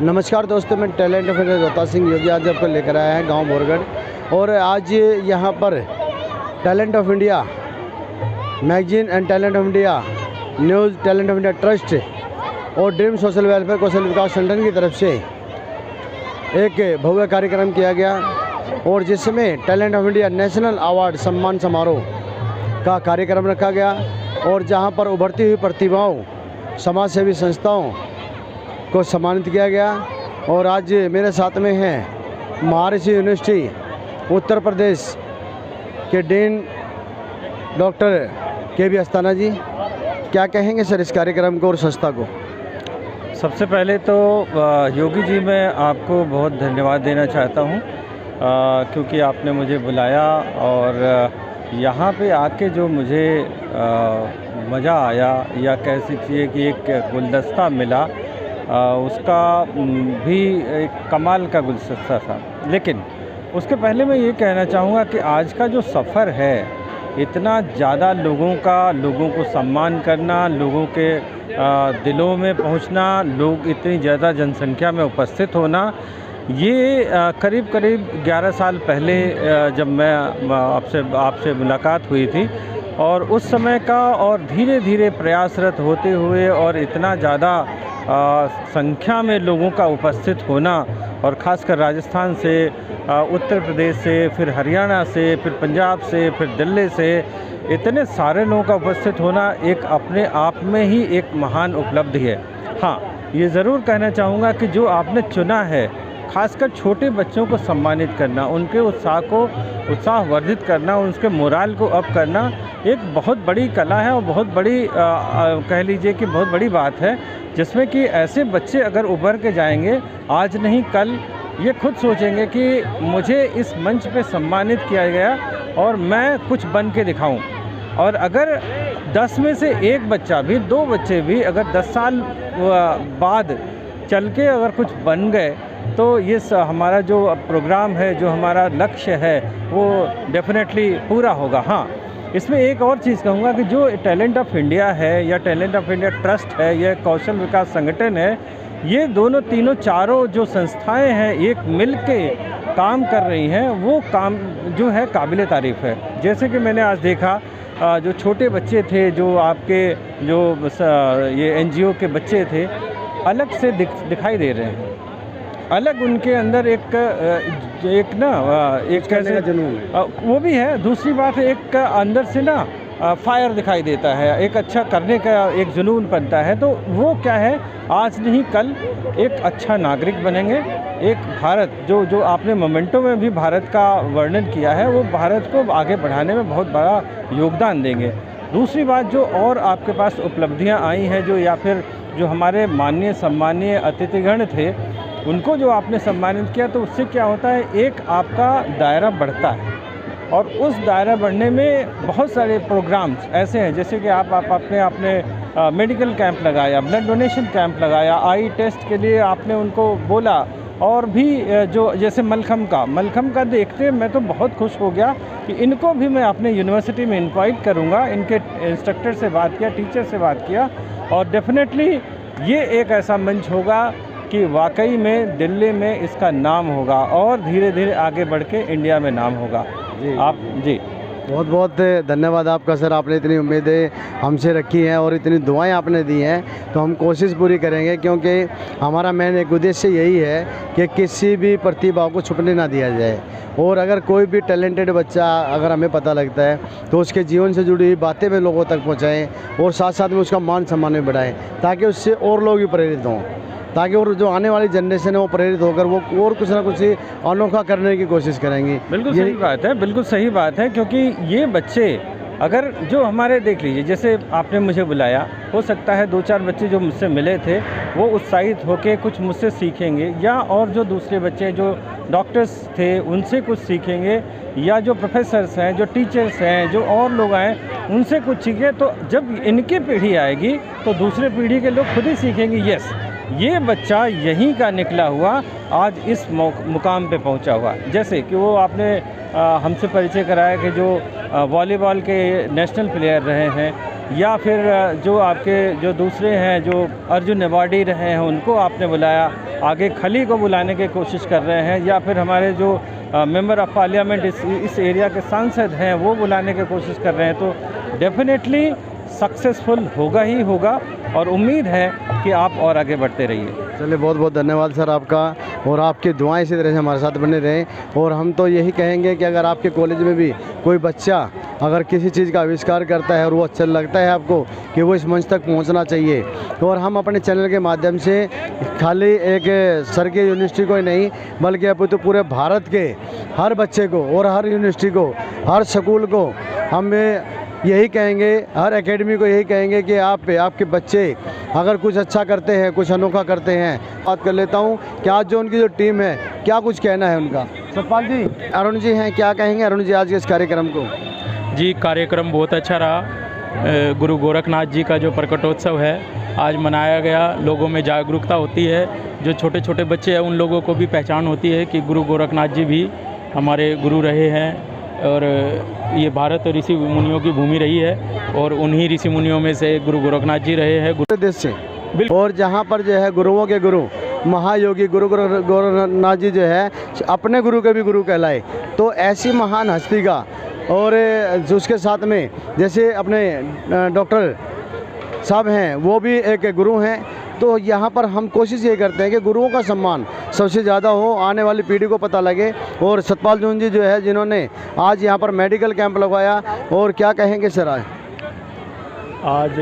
नमस्कार दोस्तों, मैं talent of India Rohta Singh Yogi आज आपको लेकर आया है गांव बोरगढ़। और आज यहां पर talent of India magazine and talent of India news, talent of India trust और ड्रीम सोशल वेलफेयर कौशल विकास संगठन की तरफ से एक भव्य कार्यक्रम किया गया और जिसमें talent of India national award सम्मान समारोह का कार्यक्रम रखा गया और जहां पर उभरती हुई प्रतिभाओं, समाज सेवी संस्थाओं को सम्मानित किया गया। और आज मेरे साथ में हैं महर्षि यूनिवर्सिटी उत्तर प्रदेश के डीन डॉक्टर के बी अस्थाना जी। क्या कहेंगे सर इस कार्यक्रम को और संस्था को? सबसे पहले तो योगी जी मैं आपको बहुत धन्यवाद देना चाहता हूँ क्योंकि आपने मुझे बुलाया और यहाँ पे आके जो मुझे मज़ा आया या कह सकते कि एक गुलदस्ता मिला, उसका भी एक कमाल का गुलदस्ता था। लेकिन उसके पहले मैं ये कहना चाहूँगा कि आज का जो सफ़र है, इतना ज़्यादा लोगों को सम्मान करना, लोगों के दिलों में पहुँचना, लोग इतनी ज़्यादा जनसंख्या में उपस्थित होना, ये करीब 11 साल पहले जब मैं आपसे मुलाकात हुई थी और उस समय का और धीरे धीरे प्रयासरत होते हुए और इतना ज़्यादा संख्या में लोगों का उपस्थित होना और ख़ासकर राजस्थान से, उत्तर प्रदेश से, फिर हरियाणा से, फिर पंजाब से, फिर दिल्ली से, इतने सारे लोगों का उपस्थित होना एक अपने आप में ही एक महान उपलब्धि है। हाँ, ये ज़रूर कहना चाहूँगा कि जो आपने चुना है, खासकर छोटे बच्चों को सम्मानित करना, उनके उत्साहवर्धित करना, उनके मोराल को अप करना, एक बहुत बड़ी कला है और बहुत बड़ी कह लीजिए कि बहुत बड़ी बात है, जिसमें कि ऐसे बच्चे अगर उभर के जाएंगे, आज नहीं कल ये खुद सोचेंगे कि मुझे इस मंच पे सम्मानित किया गया और मैं कुछ बन के दिखाऊं। और अगर 10 में से एक बच्चा भी, 2 बच्चे भी अगर 10 साल बाद चल के अगर कुछ बन गए तो ये हमारा जो प्रोग्राम है, जो हमारा लक्ष्य है, वो डेफिनेटली पूरा होगा। हाँ, इसमें एक और चीज़ कहूँगा कि जो टैलेंट ऑफ इंडिया है या टैलेंट ऑफ इंडिया ट्रस्ट है, यह कौशल विकास संगठन है, ये दोनों तीनों चारों जो संस्थाएं हैं एक मिल के काम कर रही हैं, वो काम जो है काबिल तारीफ़ है। जैसे कि मैंने आज देखा जो छोटे बच्चे थे, जो आपके जो ये NGO के बच्चे थे, अलग से दिखाई दे रहे हैं, अलग उनके अंदर एक कैसे जुनून वो भी है। दूसरी बात है, एक अंदर से ना फायर दिखाई देता है, एक अच्छा करने का एक जुनून बनता है। तो वो क्या है, आज नहीं कल एक अच्छा नागरिक बनेंगे। एक भारत जो आपने मोमेंटो में भी भारत का वर्णन किया है, वो भारत को आगे बढ़ाने में बहुत बड़ा योगदान देंगे। दूसरी बात, जो और आपके पास उपलब्धियां आई हैं, जो या फिर जो हमारे माननीय सम्मानीय अतिथिगण थे, उनको जो आपने सम्मानित किया, तो उससे क्या होता है, एक आपका दायरा बढ़ता है और उस दायरा बढ़ने में बहुत सारे प्रोग्राम्स ऐसे हैं, जैसे कि आपने मेडिकल कैंप लगाया, ब्लड डोनेशन कैंप लगाया, आई टेस्ट के लिए आपने उनको बोला, और भी जो जैसे मलखम का देखते मैं तो बहुत खुश हो गया कि इनको भी मैं अपने यूनिवर्सिटी में इनवाइट करूँगा। इनके इंस्ट्रक्टर से बात किया, टीचर से बात किया और डेफिनेटली ये एक ऐसा मंच होगा कि वाकई में दिल्ली में इसका नाम होगा और धीरे धीरे आगे बढ़ के इंडिया में नाम होगा। जी बहुत बहुत धन्यवाद आपका सर। आपने इतनी उम्मीदें हमसे रखी हैं और इतनी दुआएं आपने दी हैं, तो हम कोशिश पूरी करेंगे, क्योंकि हमारा मेन एक उद्देश्य यही है कि किसी भी प्रतिभा को छुपने ना दिया जाए। और अगर कोई भी टैलेंटेड बच्चा अगर हमें पता लगता है तो उसके जीवन से जुड़ी हुई बातें भी लोगों तक पहुँचाएँ और साथ साथ में उसका मान सम्मान भी बढ़ाएँ, ताकि उससे और लोग भी प्रेरित हों, ताकि और जो आने वाली जनरेशन है वो प्रेरित होकर वो और कुछ ना कुछ अनोखा करने की कोशिश करेंगी। बिल्कुल सही बात है, बिल्कुल सही बात है, क्योंकि ये बच्चे अगर जो हमारे देख लीजिए, जैसे आपने मुझे बुलाया, हो सकता है 2-4 बच्चे जो मुझसे मिले थे वो उत्साहित होकर कुछ मुझसे सीखेंगे, या और जो दूसरे बच्चे जो डॉक्टर्स थे उनसे कुछ सीखेंगे, या जो प्रोफेसर्स हैं, जो टीचर्स हैं, जो और लोग आए उनसे कुछ सीखें। तो जब इनकी पीढ़ी आएगी तो दूसरे पीढ़ी के लोग खुद ही सीखेंगे, यस ये बच्चा यहीं का निकला हुआ आज इस मुकाम पे पहुंचा हुआ। जैसे कि वो आपने हमसे परिचय कराया कि जो वॉलीबॉल के नेशनल प्लेयर रहे हैं, या फिर जो आपके जो दूसरे हैं जो अर्जुन अवार्डी रहे हैं उनको आपने बुलाया, आगे खली को बुलाने की कोशिश कर रहे हैं, या फिर हमारे जो मेंबर ऑफ़ पार्लियामेंट इस एरिया के सांसद हैं वो बुलाने की कोशिश कर रहे हैं, तो डेफिनेटली सक्सेसफुल होगा ही होगा, और उम्मीद है कि आप और आगे बढ़ते रहिए। चलिए, बहुत बहुत धन्यवाद सर आपका, और आपकी दुआएं इसी तरह से हमारे साथ बने रहें। और हम तो यही कहेंगे कि अगर आपके कॉलेज में भी कोई बच्चा अगर किसी चीज़ का आविष्कार करता है और वो अच्छा लगता है आपको, कि वो इस मंच तक पहुंचना चाहिए। और हम अपने चैनल के माध्यम से खाली एक सर के यूनिवर्सिटी को ही नहीं, बल्कि अब तो पूरे भारत के हर बच्चे को और हर यूनिवर्सिटी को, हर स्कूल को हम यही कहेंगे, हर एकेडमी को यही कहेंगे कि आपके बच्चे अगर कुछ अच्छा करते हैं, कुछ अनोखा करते हैं। बात कर लेता हूं कि आज जो उनकी जो टीम है, क्या कुछ कहना है उनका। सतपाल जी, अरुण जी हैं, क्या कहेंगे अरुण जी आज के इस कार्यक्रम को। जी, कार्यक्रम बहुत अच्छा रहा। गुरु गोरखनाथ जी का जो प्रकटोत्सव है आज मनाया गया, लोगों में जागरूकता होती है, जो छोटे छोटे बच्चे हैं उन लोगों को भी पहचान होती है कि गुरु गोरखनाथ जी भी हमारे गुरु रहे हैं, और ये भारत ऋषि मुनियों की भूमि रही है, और उन्हीं ऋषि मुनियों में से गुरु गोरखनाथ जी रहे हैं पूरे देश से। और जहाँ पर जो है गुरुओं के गुरु महायोगी गुरु गोरखनाथ जी जो है अपने गुरु के भी गुरु कहलाए, तो ऐसी महान हस्ती का, और जो उसके साथ में जैसे अपने डॉक्टर साहब हैं वो भी एक गुरु हैं, तो यहाँ पर हम कोशिश ये करते हैं कि गुरुओं का सम्मान सबसे ज़्यादा हो, आने वाली पीढ़ी को पता लगे। और सतपाल जून जी जो है जिन्होंने आज यहाँ पर मेडिकल कैंप लगवाया, और क्या कहेंगे सर आज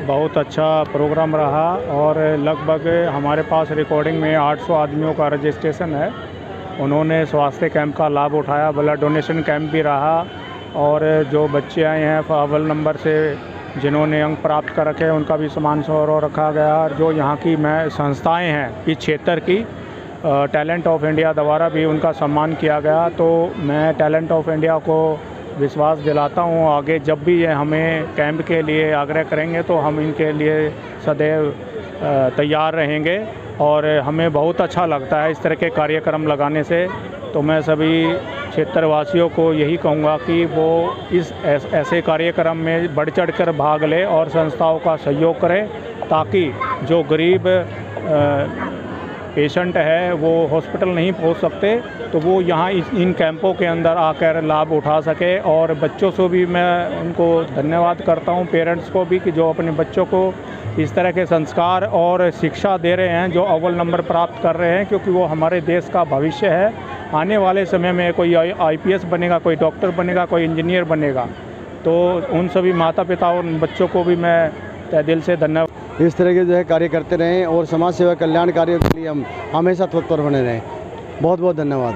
बहुत अच्छा प्रोग्राम रहा, और लगभग हमारे पास रिकॉर्डिंग में 800 आदमियों का रजिस्ट्रेशन है। उन्होंने स्वास्थ्य कैंप का लाभ उठाया, ब्लड डोनेशन कैंप भी रहा, और जो बच्चे आए हैं अव्वल नंबर से जिन्होंने अंक प्राप्त कर रखे हैं उनका भी सम्मान समारोह रखा गया। और जो यहाँ की संस्थाएं हैं इस क्षेत्र की, टैलेंट ऑफ इंडिया द्वारा भी उनका सम्मान किया गया। तो मैं टैलेंट ऑफ इंडिया को विश्वास दिलाता हूँ, आगे जब भी ये हमें कैंप के लिए आग्रह करेंगे तो हम इनके लिए सदैव तैयार रहेंगे, और हमें बहुत अच्छा लगता है इस तरह के कार्यक्रम लगाने से। तो मैं सभी क्षेत्रवासियों को यही कहूँगा कि वो इस ऐसे कार्यक्रम में बढ़ चढ़कर भाग लें और संस्थाओं का सहयोग करें, ताकि जो गरीब पेशेंट है वो हॉस्पिटल नहीं पहुंच सकते, तो वो यहाँ इन कैंपों के अंदर आकर लाभ उठा सके। और बच्चों से भी मैं उनको धन्यवाद करता हूँ, पेरेंट्स को भी, कि जो अपने बच्चों को इस तरह के संस्कार और शिक्षा दे रहे हैं, जो अव्वल नंबर प्राप्त कर रहे हैं, क्योंकि वो हमारे देश का भविष्य है। आने वाले समय में कोई IPS बनेगा, कोई डॉक्टर बनेगा, कोई इंजीनियर बनेगा, तो उन सभी माता पिता और बच्चों को भी मैं तहे दिल से धन्यवाद। इस तरह के जो है कार्य करते रहें, और समाज सेवा कल्याण कार्यों के लिए हम हमेशा तत्पर बने रहें। बहुत बहुत धन्यवाद।